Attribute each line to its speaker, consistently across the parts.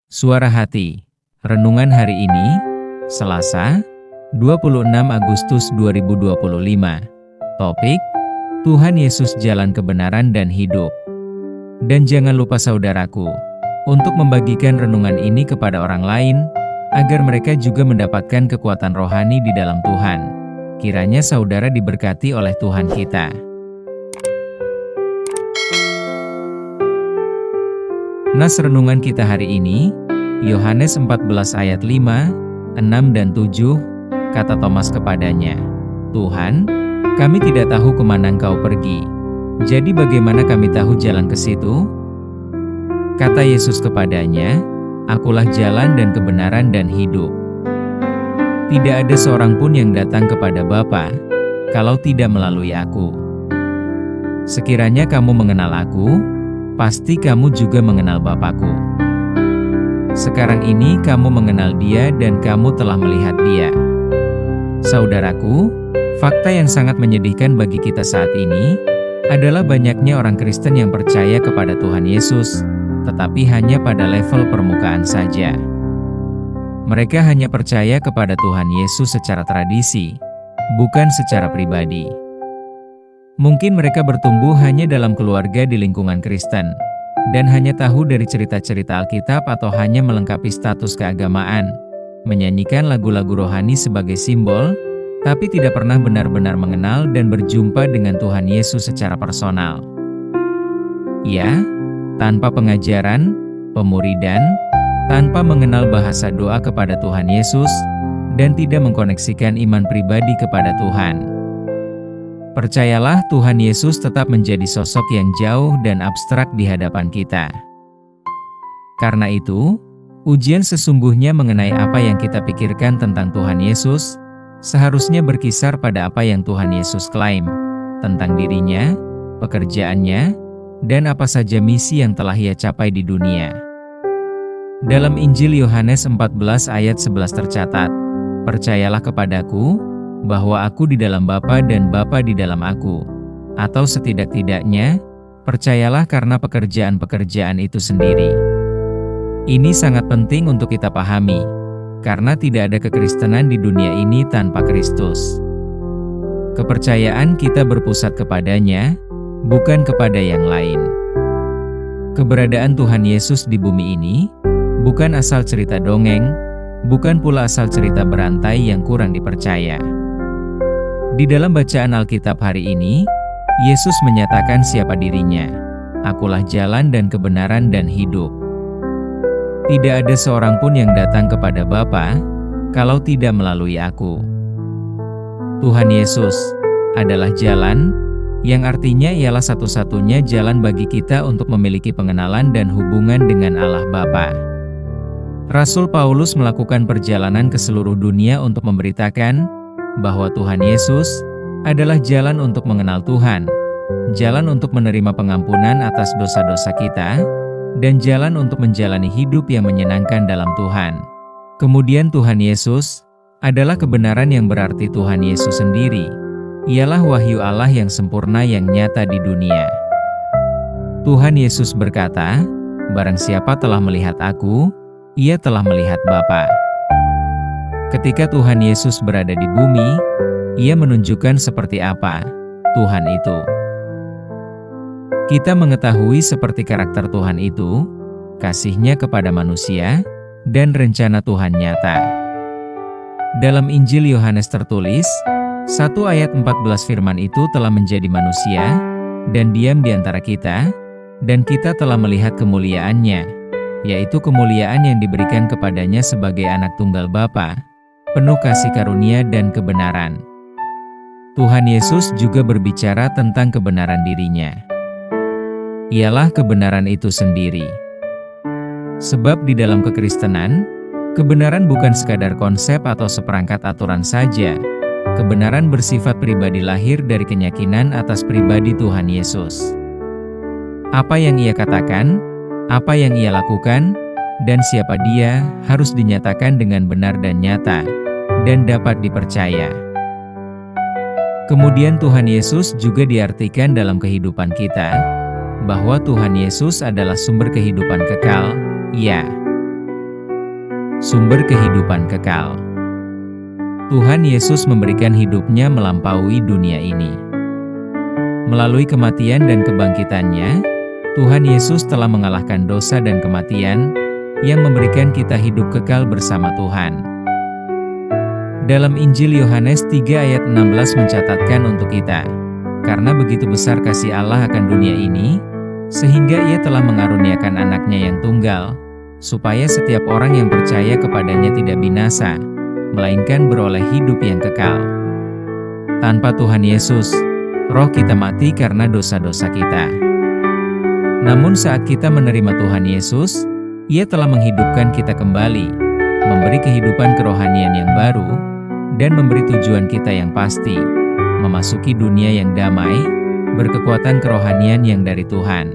Speaker 1: Suara Hati. Renungan hari ini, Selasa, 26 Agustus 2025. Topik, Tuhan Yesus jalan kebenaran dan hidup. Dan jangan lupa saudaraku, untuk membagikan renungan ini kepada orang lain, agar mereka juga mendapatkan kekuatan rohani di dalam Tuhan. Kiranya saudara diberkati oleh Tuhan kita. Nas renungan kita hari ini, Yohanes 14 ayat 5, 6 dan 7, kata Thomas kepadanya, "Tuhan, kami tidak tahu kemana Engkau pergi. Jadi bagaimana kami tahu jalan ke situ?" Kata Yesus kepadanya, "Akulah jalan dan kebenaran dan hidup. Tidak ada seorang pun yang datang kepada Bapa, kalau tidak melalui Aku. Sekiranya kamu mengenal Aku, pasti kamu juga mengenal Bapa-Ku. Sekarang ini kamu mengenal Dia dan kamu telah melihat Dia." Saudaraku, fakta yang sangat menyedihkan bagi kita saat ini adalah banyaknya orang Kristen yang percaya kepada Tuhan Yesus, tetapi hanya pada level permukaan saja. Mereka hanya percaya kepada Tuhan Yesus secara tradisi, bukan secara pribadi. Mungkin mereka bertumbuh hanya dalam keluarga di lingkungan Kristen, dan hanya tahu dari cerita-cerita Alkitab atau hanya melengkapi status keagamaan, menyanyikan lagu-lagu rohani sebagai simbol, tapi tidak pernah benar-benar mengenal dan berjumpa dengan Tuhan Yesus secara personal. Ya, tanpa pengajaran, pemuridan, tanpa mengenal bahasa doa kepada Tuhan Yesus, dan tidak mengkoneksikan iman pribadi kepada Tuhan. Percayalah, Tuhan Yesus tetap menjadi sosok yang jauh dan abstrak di hadapan kita. Karena itu, ujian sesungguhnya mengenai apa yang kita pikirkan tentang Tuhan Yesus, seharusnya berkisar pada apa yang Tuhan Yesus klaim, tentang dirinya, pekerjaannya, dan apa saja misi yang telah Ia capai di dunia. Dalam Injil Yohanes 14 ayat 11 tercatat, "Percayalah kepadaku, bahwa Aku di dalam Bapa dan Bapa di dalam Aku." Atau setidak-tidaknya, percayalah karena pekerjaan-pekerjaan itu sendiri. Ini sangat penting untuk kita pahami, karena tidak ada kekristenan di dunia ini tanpa Kristus. Kepercayaan kita berpusat kepadanya, bukan kepada yang lain. Keberadaan Tuhan Yesus di bumi ini bukan asal cerita dongeng, bukan pula asal cerita berantai yang kurang dipercaya. Di dalam bacaan Alkitab hari ini, Yesus menyatakan siapa dirinya. "Akulah jalan dan kebenaran dan hidup. Tidak ada seorang pun yang datang kepada Bapa, kalau tidak melalui Aku." Tuhan Yesus adalah jalan, yang artinya ialah satu-satunya jalan bagi kita untuk memiliki pengenalan dan hubungan dengan Allah Bapa. Rasul Paulus melakukan perjalanan ke seluruh dunia untuk memberitakan bahwa Tuhan Yesus adalah jalan untuk mengenal Tuhan, jalan untuk menerima pengampunan atas dosa-dosa kita, dan jalan untuk menjalani hidup yang menyenangkan dalam Tuhan. Kemudian Tuhan Yesus adalah kebenaran yang berarti Tuhan Yesus sendiri. Ialah wahyu Allah yang sempurna yang nyata di dunia. Tuhan Yesus berkata, "Barang siapa telah melihat Aku, ia telah melihat Bapa." Ketika Tuhan Yesus berada di bumi, Ia menunjukkan seperti apa Tuhan itu. Kita mengetahui seperti karakter Tuhan itu, kasih-Nya kepada manusia, dan rencana Tuhan nyata. Dalam Injil Yohanes tertulis, 1 ayat 14 firman itu telah menjadi manusia, dan diam di antara kita, dan kita telah melihat kemuliaan-Nya, yaitu kemuliaan yang diberikan kepadanya sebagai anak tunggal Bapa, penuh kasih karunia dan kebenaran. Tuhan Yesus juga berbicara tentang kebenaran dirinya. Ialah kebenaran itu sendiri. Sebab di dalam kekristenan, kebenaran bukan sekadar konsep atau seperangkat aturan saja. Kebenaran bersifat pribadi lahir dari keyakinan atas pribadi Tuhan Yesus. Apa yang Ia katakan, apa yang Ia lakukan, dan siapa Dia harus dinyatakan dengan benar dan nyata, dan dapat dipercaya. Kemudian Tuhan Yesus juga diartikan dalam kehidupan kita, bahwa Tuhan Yesus adalah sumber kehidupan kekal, ya. sumber kehidupan kekal. Tuhan Yesus memberikan hidupnya melampaui dunia ini. Melalui kematian dan kebangkitannya, Tuhan Yesus telah mengalahkan dosa dan kematian, yang memberikan kita hidup kekal bersama Tuhan. Dalam Injil Yohanes 3 ayat 16 mencatatkan untuk kita, karena begitu besar kasih Allah akan dunia ini, sehingga Ia telah mengaruniakan anaknya yang tunggal, supaya setiap orang yang percaya kepadanya tidak binasa, melainkan beroleh hidup yang kekal. Tanpa Tuhan Yesus, roh kita mati karena dosa-dosa kita. Namun saat kita menerima Tuhan Yesus, Ia telah menghidupkan kita kembali, memberi kehidupan kerohanian yang baru, dan memberi tujuan kita yang pasti, memasuki dunia yang damai, berkekuatan kerohanian yang dari Tuhan.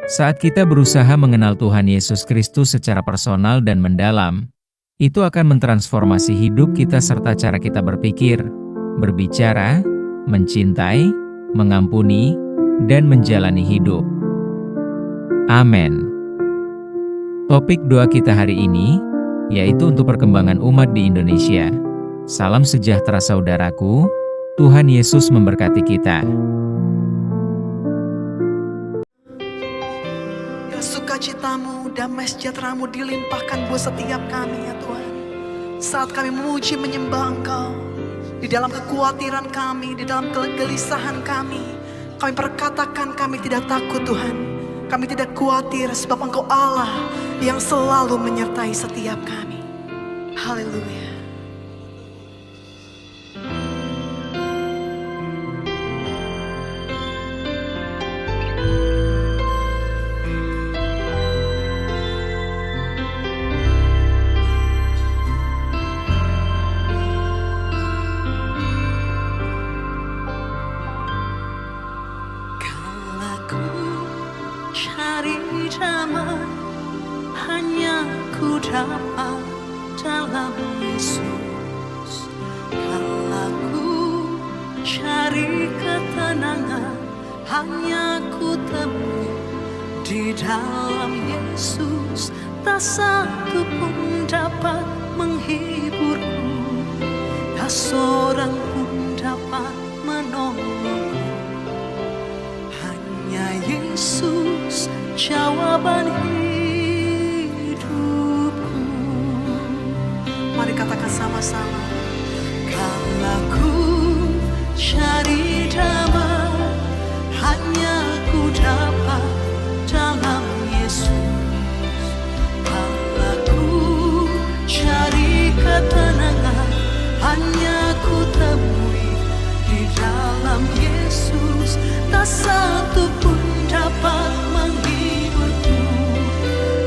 Speaker 1: Saat kita berusaha mengenal Tuhan Yesus Kristus secara personal dan mendalam, itu akan mentransformasi hidup kita serta cara kita berpikir, berbicara, mencintai, mengampuni, dan menjalani hidup. Amin. Topik doa kita hari ini, yaitu untuk perkembangan umat di Indonesia. Salam sejahtera saudaraku, Tuhan Yesus memberkati kita.
Speaker 2: Sukacitamu, damai sejahtera-Mu dilimpahkan buat setiap kami ya Tuhan. Saat kami memuji menyembah Engkau, di dalam kekhawatiran kami, di dalam kegelisahan kami perkatakan kami tidak takut Tuhan. Kami tidak khawatir sebab Engkau Allah yang selalu menyertai setiap kami. Haleluya.
Speaker 3: Cari damai hanya ku dapat dalam Yesus. Kalau ku cari ketenangan hanya ku temui di dalam Yesus. Tak satu pun dapat menghiburku, tak seorang pun dapat menolongku. Yesus, jawaban hidupku.
Speaker 2: Mari katakan sama-sama.
Speaker 3: Kalau ku cari damai, hanya ku dapat dalam Yesus. Kalau ku cari ketenangan, hanya ku temui di dalam Yesus. Tak satu pun dapat menghiburku,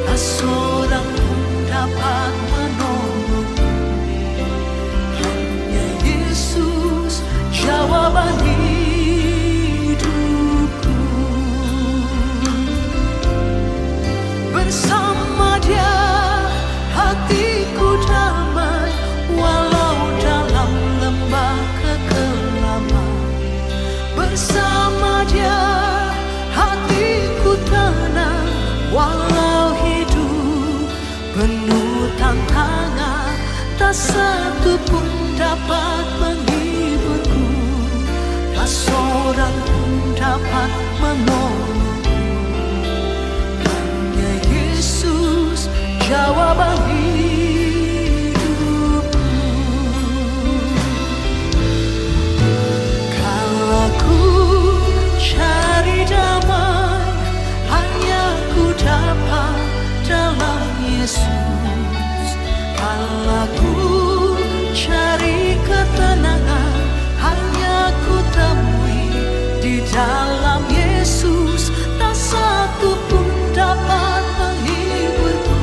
Speaker 3: tak seorang pun dapat menolongku. Hanya Yesus, jawaban hidupku. Bersama Dia hatiku damai, walau dalam lembah kekelaman. Bersama Dia hatiku tenang, walau hidup penuh tantangan. Tak satu pun dapat menghiburku, tak seorang pun dapat menolongku. Hanya Yesus, jawaban hidupku. Kalau ku cari damai, hanya ku dapat dalam Yesus. Kalau ku cari ketenangan, hanya ku temui di dalam Yesus. Tak satu pun dapat menghiburku,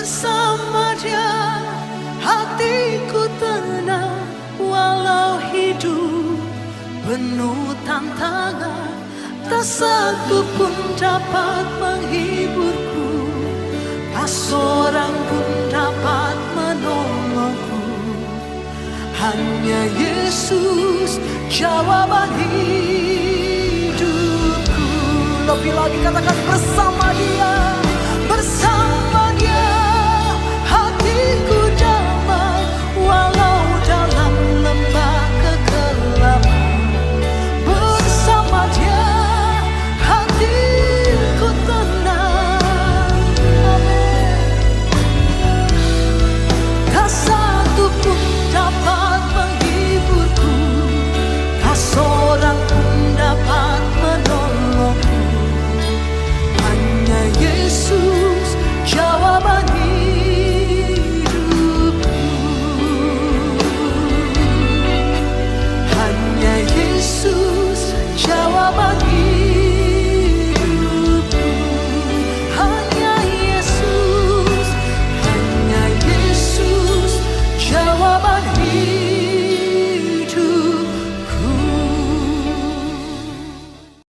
Speaker 3: Bersama Dia hatiku tenang, walau hidup penuh tantangan, tak satu pun dapat menghiburku, tak seorang pun dapat menolongku. Hanya Yesus jawaban hidupku.
Speaker 2: Lebih lagi katakan bersama Dia.
Speaker 3: Bersama Dia hatiku damai, walau dalam lembah kegelapan. Bersama Dia hatiku tenang. Amin. Tak satu pun dapat menghiburku, tak seorang pun dapat menolongku. Hanya Yesus jawaban hidupku. Hanya Yesus jawaban hidupku. Hanya Yesus jawaban hidupku.